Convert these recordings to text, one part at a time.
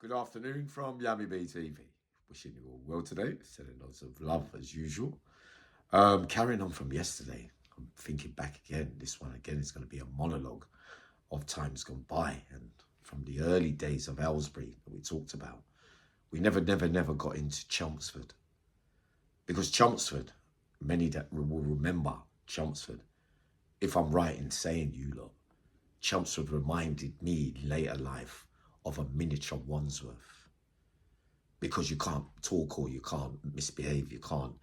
Good afternoon from yammybtv. Wishing you all well today. Sending lots of love as usual. Carrying on from yesterday, I'm thinking back again. This one again is going to be a monologue of times gone by and from the early days of Aylesbury that we talked about. We never got into Chelmsford because Chelmsford, many that will remember Chelmsford. If I'm right in saying you lot, Chelmsford reminded me later life of a miniature Wandsworth, because you can't talk or you can't misbehave, you can't.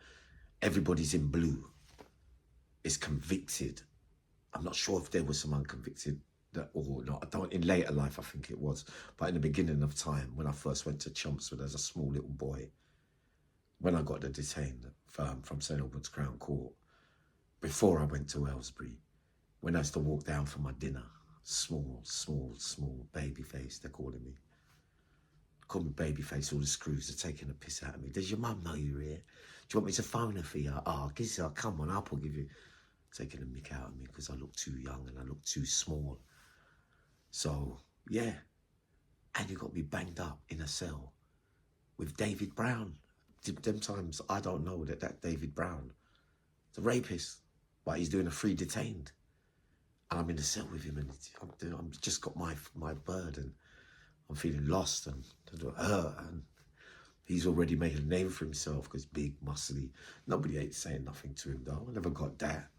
Everybody's in blue. It's convicted. I'm not sure if there was some unconvicted or not. I don't. In later life, I think it was, but in the beginning of time, when I first went to Chelmsford as a small little boy, when I got detained from St Albans Crown Court, before I went to Aylesbury, when I used to walk down for my dinner. Small baby face, they're calling me. Call me baby face, all the screws are taking a piss out of me. Does your mum know you're here? Do you want me to phone her for you? Oh, come on, I'll give you. Taking a mick out of me because I look too young and I look too small. So, yeah. And you got me banged up in a cell with David Brown. Them times, I don't know that David Brown, the rapist, but he's doing a free detained. And I'm in the cell with him, and I'm just got my bird, and I'm feeling lost and hurt. And he's already made a name for himself because big, muscly. Nobody ain't saying nothing to him though. I never got that.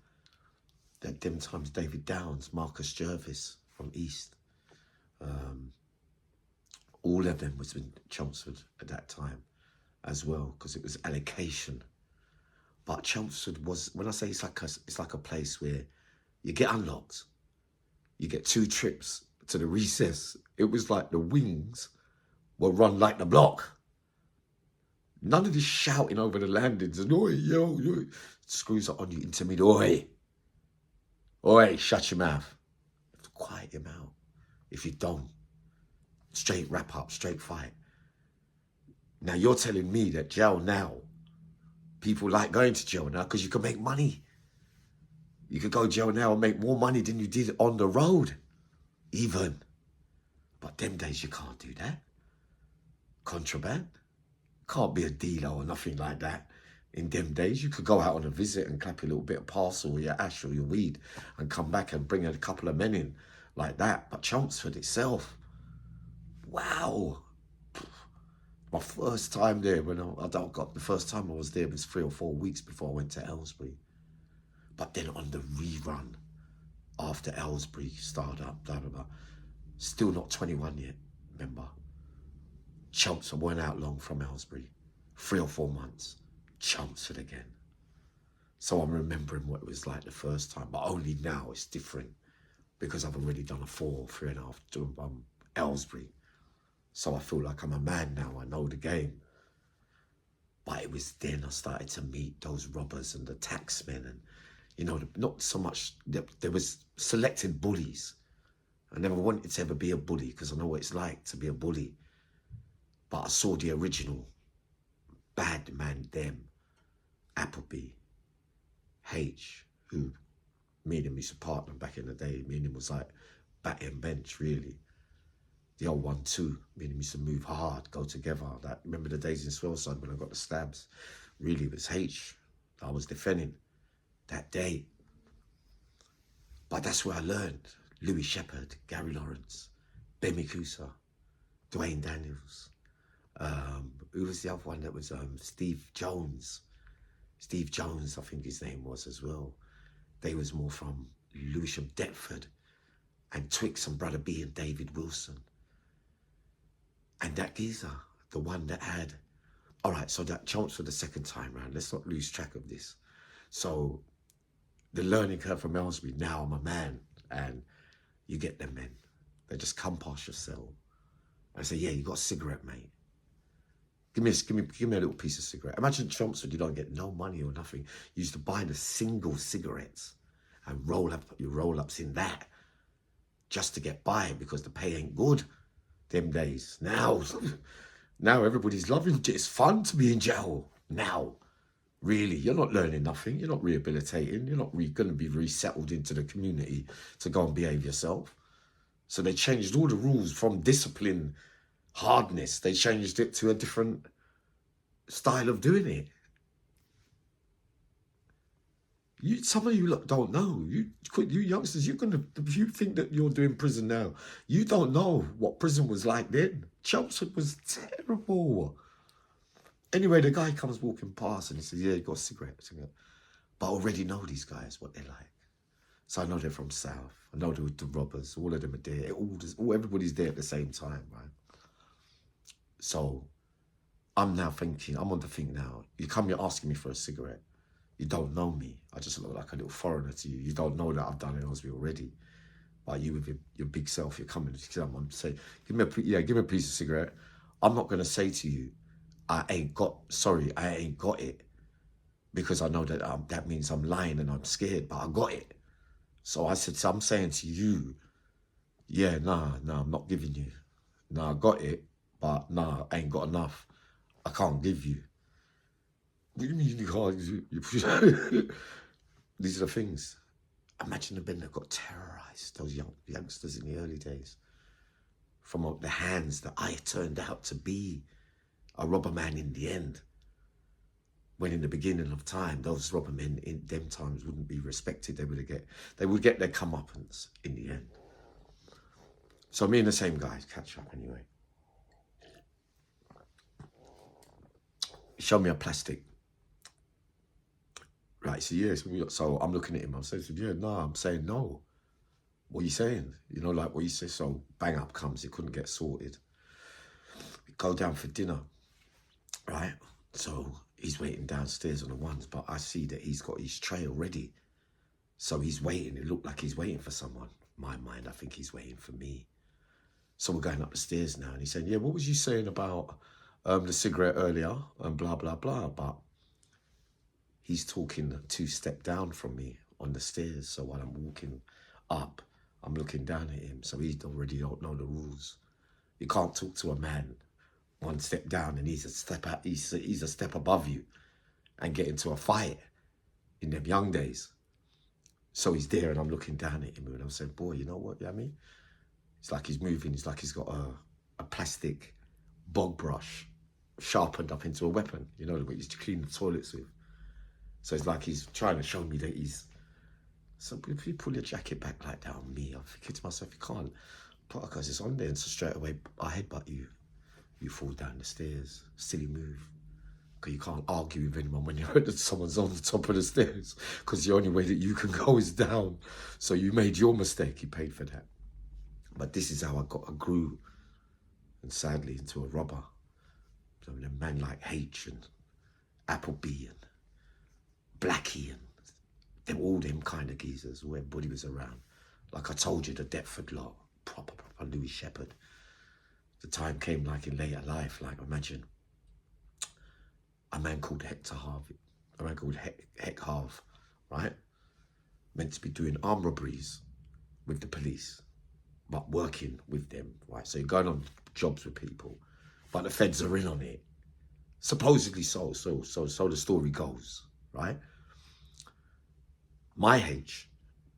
That them times, David Downs, Marcus Jervis from East, all of them was in Chelmsford at that time as well, because it was allocation. But Chelmsford was, when I say it's like a place where you get unlocked. You get 2 trips to the recess. It was like the wings were run like the block. None of this shouting over the landings and oi, yo. Screws are on you, intimidate. Oi, shut your mouth. You have to quiet your mouth. If you don't, straight wrap up, straight fight. Now you're telling me that jail now, people like going to jail now because you can make money. You could go to jail now and make more money than you did on the road, even. But them days you can't do that. Contraband. Can't be a dealer or nothing like that. In them days, you could go out on a visit and clap a little bit of parcel or your ash or your weed and come back and bring a couple of men in like that. But Chelmsford itself, wow. My first time there, the first time I was there was 3 or 4 weeks before I went to Aylesbury. But then on the rerun, after Aylesbury started up, blah, blah, blah, still not 21 yet, remember? Chelmsford weren't out long from Aylesbury. 3 or 4 months, Chelmsford again. So I'm remembering what it was like the first time, but only now it's different because I've already done a 3.5 to Aylesbury. So I feel like I'm a man now, I know the game. But it was then I started to meet those robbers and the taxmen and, not so much, there was selected bullies. I never wanted to ever be a bully because I know what it's like to be a bully. But I saw the original badman, them, Appleby, H, who me and him used to partner back in the day. Me and him was like back and bench, really. The old 1-2, me and him used to move hard, go together. Remember the days in Swellside when I got the stabs? Really, it was H that I was defending that day. But that's where I learned. Louis Shepherd, Gary Lawrence, Bemi Kusa, Dwayne Daniels. Who was the other one that was Steve Jones? Steve Jones, I think his name was as well. They was more from Lewisham, Deptford, and Twix and Brother B and David Wilson. And that geezer, the one that had, all right, so that Chelmsford the second time round, let's not lose track of this. So the learning curve from Aylesbury, now I'm a man, and you get them men. They just come past your cell and say, yeah, you got a cigarette, mate. Give me a little piece of cigarette. Imagine Chelmsford, you don't get no money or nothing. You used to buy the single cigarettes and roll up your roll-ups in that just to get by because the pay ain't good them days. Now everybody's loving it. It's fun to be in jail now. Really, you're not learning nothing. You're not rehabilitating. You're not going to be resettled into the community to go and behave yourself. So they changed all the rules from discipline hardness. They changed it to a different style of doing it. Some of you lot don't know. You youngsters, if you think that you're doing prison now, you don't know what prison was like then. Chelmsford was terrible. Anyway, the guy comes walking past and he says, yeah, you got a cigarette. But I already know these guys, what they're like. So I know they're from South. I know the robbers. All of them are there. Everybody's there at the same time, right? So I'm now thinking, I'm on the thing now. You come here asking me for a cigarette. You don't know me. I just look like a little foreigner to you. You don't know that I've done Aylesbury already. But you with your big self, you're coming. I'm saying, give me a piece of cigarette. I'm not going to say to you, I ain't got it. Because I know that that means I'm lying and I'm scared, but I got it. So I said, so I'm saying to you, yeah, nah, I'm not giving you. Nah, I got it, but nah, I ain't got enough. I can't give you. What do you mean you can't? These are the things. Imagine the men that got terrorised, those youngsters in the early days. From the hands that I turned out to be a robber man in the end. When in the beginning of time, those robber men in them times wouldn't be respected. They would get their comeuppance in the end. So me and the same guys catch up anyway. Show me a plastic. Right, so yes, so I'm looking at him. I'm saying, yeah, no, I'm saying no. What are you saying? You know, like what you say. So bang up comes, it couldn't get sorted. We go down for dinner, right? So he's waiting downstairs on the ones, but I see that he's got his tray already. So he's waiting. It looked like he's waiting for someone. In my mind, I think he's waiting for me. So we're going up the stairs now, and he's saying, yeah, what was you saying about the cigarette earlier and blah, blah, blah. But he's talking 2 steps down from me on the stairs. So while I'm walking up, I'm looking down at him. So he already don't know the rules. You can't talk to a man 1 step down and he's a step out, he's a step above you and get into a fight in them young days. So he's there and I'm looking down at him and I'm saying, boy, you know what, Yammy? It's like he's moving. It's like he's got a plastic bog brush sharpened up into a weapon, you know, what he used to clean the toilets with. So it's like he's trying to show me that he's... So if you pull your jacket back like that on me, I'm thinking to myself, you can't, because it's on there, and so straight away I headbutt you. You fall down the stairs. Silly move. Because you can't argue with anyone when you're someone's on the top of the stairs, because the only way that you can go is down. So you made your mistake. You paid for that. But this is how I grew, and sadly, into a robber. So a man like H and Appleby and Blackie and all them kind of geezers where everybody was around. Like I told you, the Deptford lot, proper Louis Shepherd. The time came like in later life, like imagine a man called Hector Harvey, a man called Heck Harv, right? Meant to be doing armed robberies with the police, but working with them, right? So you're going on jobs with people, but the feds are in on it. Supposedly so the story goes, right? My H,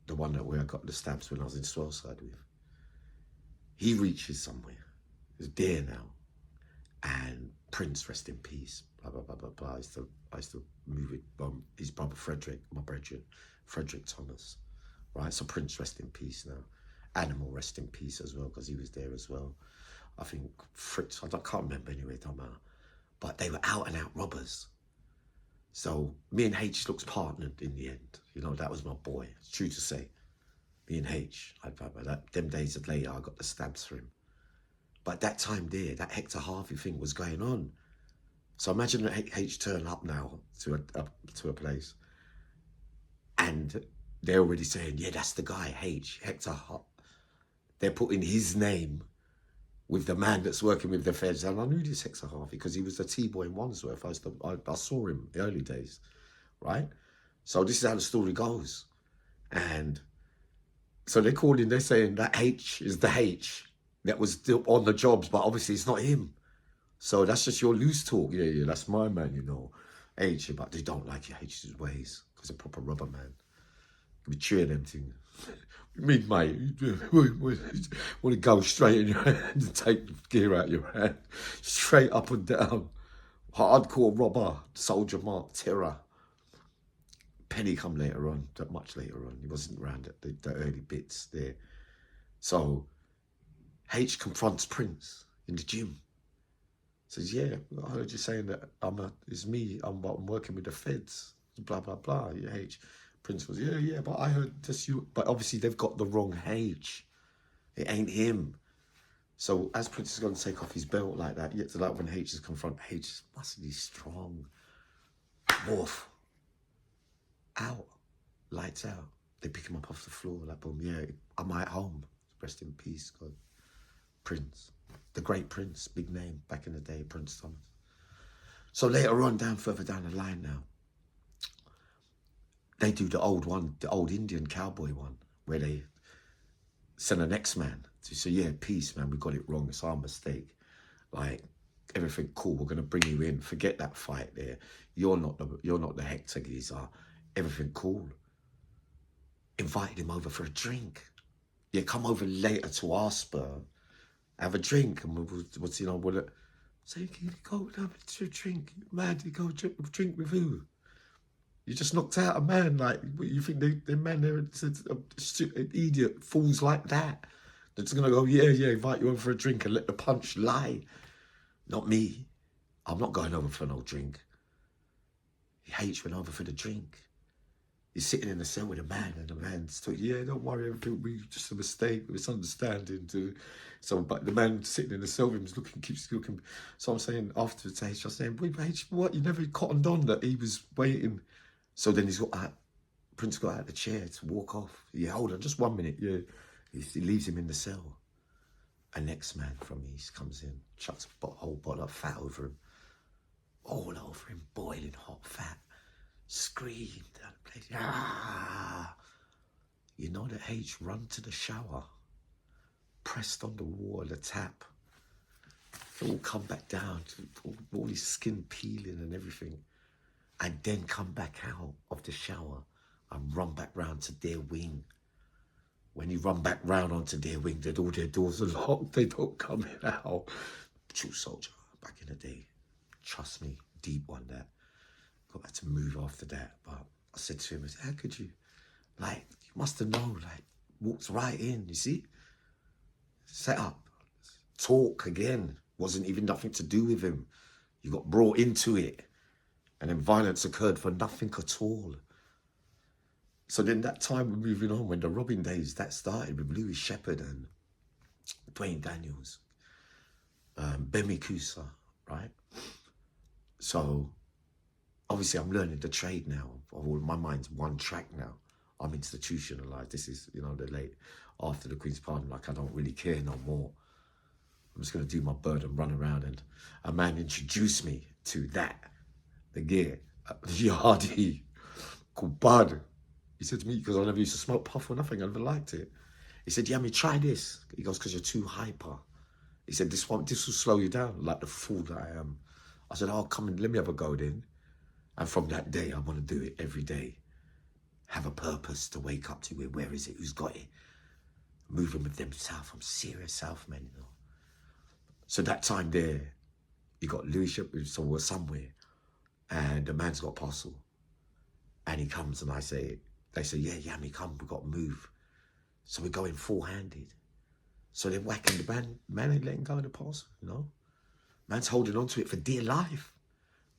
the one where I got the stabs when I was in Chelmsford with, he reaches somewhere. He's there now. And Prince, rest in peace, blah, blah, blah, blah, blah. I used to move with his brother Frederick, my brethren, Frederick Thomas, right? So Prince, rest in peace now. Animal, rest in peace as well, because he was there as well. I think Fritz, I can't remember anyway, it don't matter. But they were out and out robbers. So me and H looks partnered in the end. You know, that was my boy. It's true to say. Me and H, them days of later, I got the stabs for him. But that time there, that Hector Harvey thing was going on. So imagine that H turn up now to a place, and they're already saying, yeah, that's the guy, H, Hector Harvey. They're putting his name with the man that's working with the feds. And I knew this Hector Harvey because he was a T-boy in Wandsworth. I saw him in the early days, right? So this is how the story goes. And so they're calling, they're saying that H is the H that was still on the jobs, but obviously it's not him. So that's just your loose talk. Yeah, that's my man, you know. H, but they don't like your H's ways because a proper rubber man. Be cheering them things. mean, mate, want to go straight in your hand and take the gear out your hand, straight up and down. Hardcore robber, soldier mark, terror. Penny come later on, much later on. He wasn't around at the early bits there. So H confronts Prince in the gym. Says, yeah, I heard you saying that it's me, I'm working with the feds, blah, blah, blah. Yeah, H. Prince was, yeah, but I heard this you. But obviously they've got the wrong H. It ain't him. So as Prince is going to take off his belt like that, yet to like when H is confronted, H is muscly, strong. Woof. Out. Lights out. They pick him up off the floor, like, boom, yeah, I'm at home. Rest in peace, God. Prince. The great Prince, big name back in the day, Prince Thomas. So later on, further down the line now, they do the old one, the old Indian cowboy one, where they send an X-Man to say, yeah, peace, man, we got it wrong, it's our mistake. Like, everything cool, we're gonna bring you in, forget that fight there. You're not the Hector geezer, everything cool. Invited him over for a drink. Yeah, come over later to our spur, have a drink, and we'll say, can you go and have a drink? Man, you go drink with who? You just knocked out a man, like, you think they're an idiot, fools like that. They're just gonna go, yeah, invite you over for a drink and let the punch lie. Not me. I'm not going over for no drink. H went over for the drink. He's sitting in the cell with a man, and the man's talking, yeah, don't worry, everything will be just a mistake, a misunderstanding. So, but the man sitting in the cell with him keeps looking. So I'm saying afterwards, H, I'm saying, wait, H, what? You never cottoned on that he was waiting. So then Prince got out of the chair to walk off. Yeah, hold on, just 1 minute. Yeah, he leaves him in the cell. A next man from East comes in, chucks a whole bottle of fat over him. All over him, boiling hot fat. Screamed down the place. Ah! You know that H run to the shower, pressed on the wall, the tap. It all come back down, all his skin peeling and everything. And then come back out of the shower and run back round to their wing. When you run back round onto their wing, all their doors are locked, they don't come in out. True soldier, back in the day. Trust me, deep one that. Got back to move after that, but I said to him, how could you? Like, you must have known, like, walked right in, you see? Set up, talk again. Wasn't even nothing to do with him. You got brought into it. And then violence occurred for nothing at all. So then that time we're moving on, when the robbing days, that started with Louis Shepherd and Dwayne Daniels, Bemi Kusa, right? So obviously I'm learning the trade now. My mind's one track now. I'm institutionalized. This is, the late, after the Queen's Pardon, like I don't really care no more. I'm just gonna do my bird and run around, and a man introduced me to that. The gear, the yardie called Bud. He said to me, because I never used to smoke puff or nothing, I never liked it. He said, Yammy, try this. He goes, because you're too hyper. He said, this will slow you down, like the fool that I am. I said, oh, come and let me have a go then. And from that day, I want to do it every day. Have a purpose to wake up to it. Where is it? Who's got it? Moving with them south. I'm serious south, man, So that time there, you got Louis Shepherd somewhere. And the man's got a parcel. And he comes and they say, yeah, Yammy, come, we got to move. So we're going full-handed. So they're whacking the man. Man ain't letting go of the parcel, Man's holding on to it for dear life.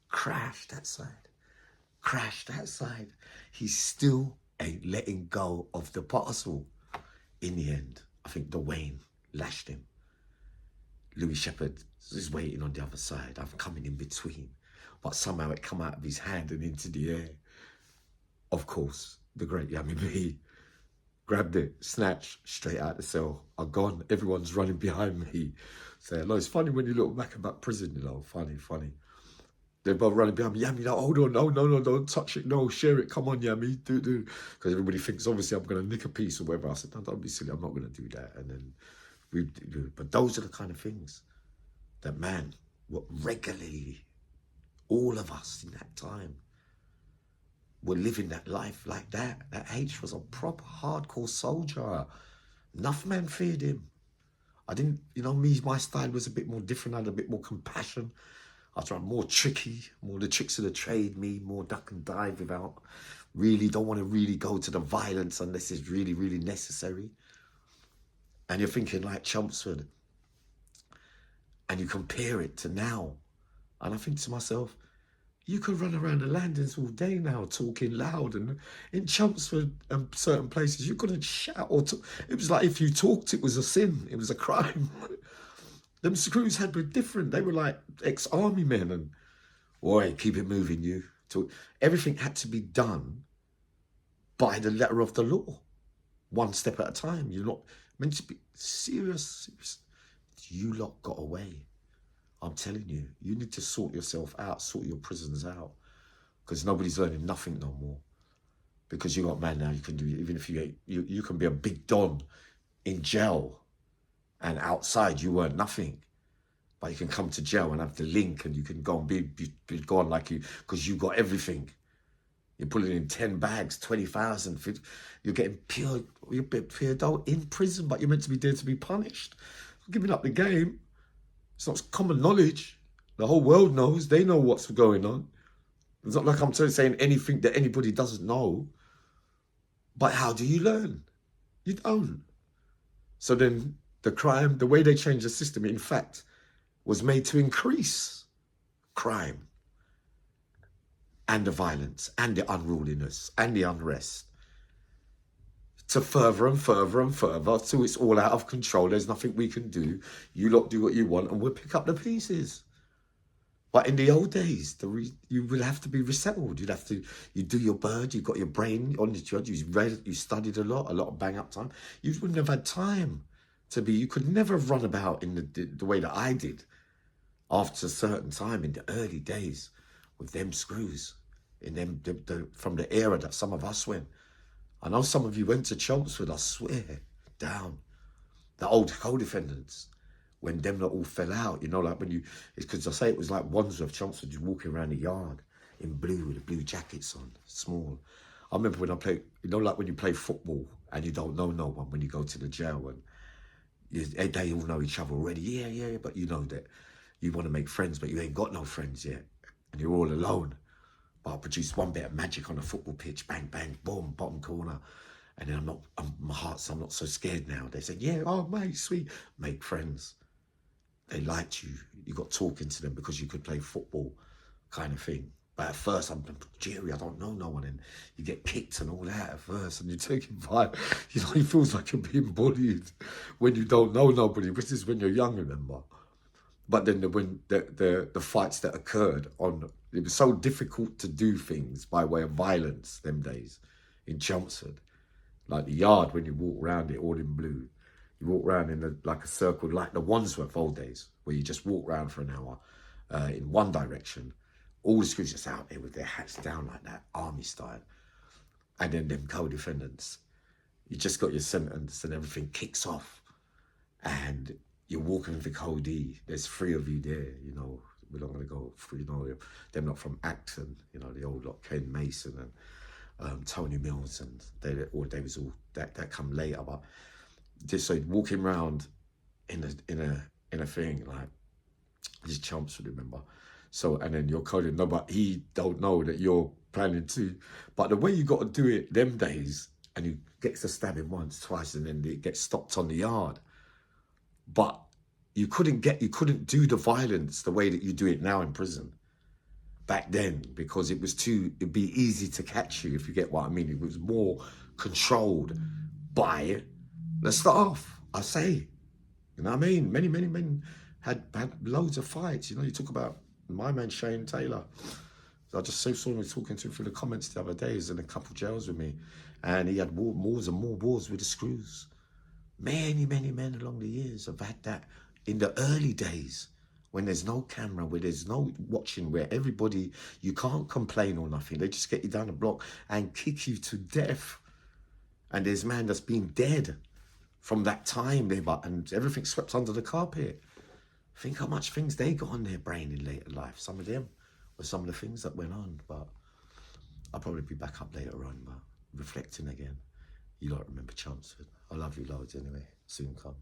Crash that side. Crash that side. He still ain't letting go of the parcel. In the end, I think Dwayne lashed him. Louis Shepherd is waiting on the other side. I'm coming in between. But somehow it come out of his hand and into the air. Of course, the great Yammy B grabbed it, snatched, straight out the cell. I'm gone. Everyone's running behind me. So, it's funny when you look back about prison, funny. They're both running behind me. Yammy, hold on, no, don't touch it, no, share it, come on, Yammy, do. Because everybody thinks, obviously, I'm going to nick a piece or whatever. I said, no, don't be silly, I'm not going to do that. And then we do. But those are the kind of things that, man, what regularly, all of us in that time, were living that life like that. That H was a proper hardcore soldier. Enough man feared him. I didn't, you know, my style was a bit more different. I had a bit more compassion. I tried more tricky, more the tricks of the trade, more duck and dive without really, don't want to really go to the violence unless it's really, really necessary. And you're thinking like Chelmsford, and you compare it to now. And I think to myself, you could run around the landings all day now talking loud, and in Chelmsford and certain places you couldn't shout or talk. It was like if you talked it was a sin, it was a crime. Them screws had been different. They were like ex-army men, and boy, keep it moving, you. Everything had to be done by the letter of the law, one step at a time. You're not meant to be serious. You lot got away. I'm telling you, you need to sort yourself out, sort your prisons out, because nobody's learning nothing no more. Because you got man now, you can do, even if you can be a big don in jail, and outside you weren't nothing, but you can come to jail and have the link, and you can go and be gone like you, because you got everything. You're pulling in 10 bags, 20,000. You're getting pure dough in prison, but you're meant to be there to be punished. Giving up the game. It's not common knowledge. The whole world knows. They know what's going on. It's not like I'm saying anything that anybody doesn't know. But how do you learn? You don't. So then the crime, the way they changed the system, in fact, was made to increase crime and the violence and the unruliness and the unrest, to further and further and further till it's all out of control. There's nothing we can do. You lot do what you want and we'll pick up the pieces. But in the old days, you would have to be resettled. You do your bird, you got your brain on the job, you read, you studied a lot of bang up time. You wouldn't have had time to be, you could never run about in the way that I did after a certain time in the early days with them screws, in them from the era that some of us went. I know some of you went to Chelmsford, I swear, down. The old co-defendants, when them lot all fell out, you know, like when you, it's because I say it was like Wandsworth, Chelmsford, just walking around the yard in blue with the blue jackets on, small. I remember when I played, you know, like when you play football and you don't know no one when you go to the jail, and they all know each other already. Yeah, but you know that you want to make friends, but you ain't got no friends yet, and you're all alone. But I produced one bit of magic on a football pitch, bang, bang, boom, bottom corner. And then I'm not so scared now. They said, yeah, oh, mate, sweet. Make friends. They liked you. You got talking to them because you could play football kind of thing. But at first, I'm Jerry, I don't know no one. And you get kicked and all that at first. And you're taking vibe. You know, it feels like you're being bullied when you don't know nobody, which is when you're young, remember. But then when the fights that occurred it was so difficult to do things by way of violence them days in Chelmsford. Like the yard, when you walk around it all in blue, you walk around in like a circle, like the Wandsworth old days, where you just walk around for an hour in one direction. All the screws just out there with their hats down like that, army style. And then them co-defendants, you just got your sentence and everything kicks off. And you're walking with the Cody. There's 3 of you there, you know. We're not going to go through, you know, them not from Acton, you know, the old lot, Ken Mason and Tony Mills, and they was all that come later. But just so walking around in a thing like these chumps, remember. So and then you're coding, no, but he don't know that you're planning to. But the way you got to do it them days, and you get to stab him once, twice, and then it gets stopped on the yard. But you couldn't do the violence the way that you do it now in prison back then, because it'd be easy to catch you, if you get what I mean. It was more controlled by the staff, I say. You know what I mean? Many men had loads of fights. You know, you talk about my man Shane Taylor. I just saw him talking to him through the comments the other day. He was in a couple of jails with me, and he had more wars with the screws. Many men along the years have had that. In the early days, when there's no camera, where there's no watching, where everybody, you can't complain or nothing. They just get you down the block and kick you to death. And there's man that's been dead from that time there, and everything swept under the carpet. Think how much things they got on their brain in later life. Some of them were some of the things that went on. But I'll probably be back up later on, but reflecting again. You don't remember Chelmsford. I love you loads anyway. Soon come.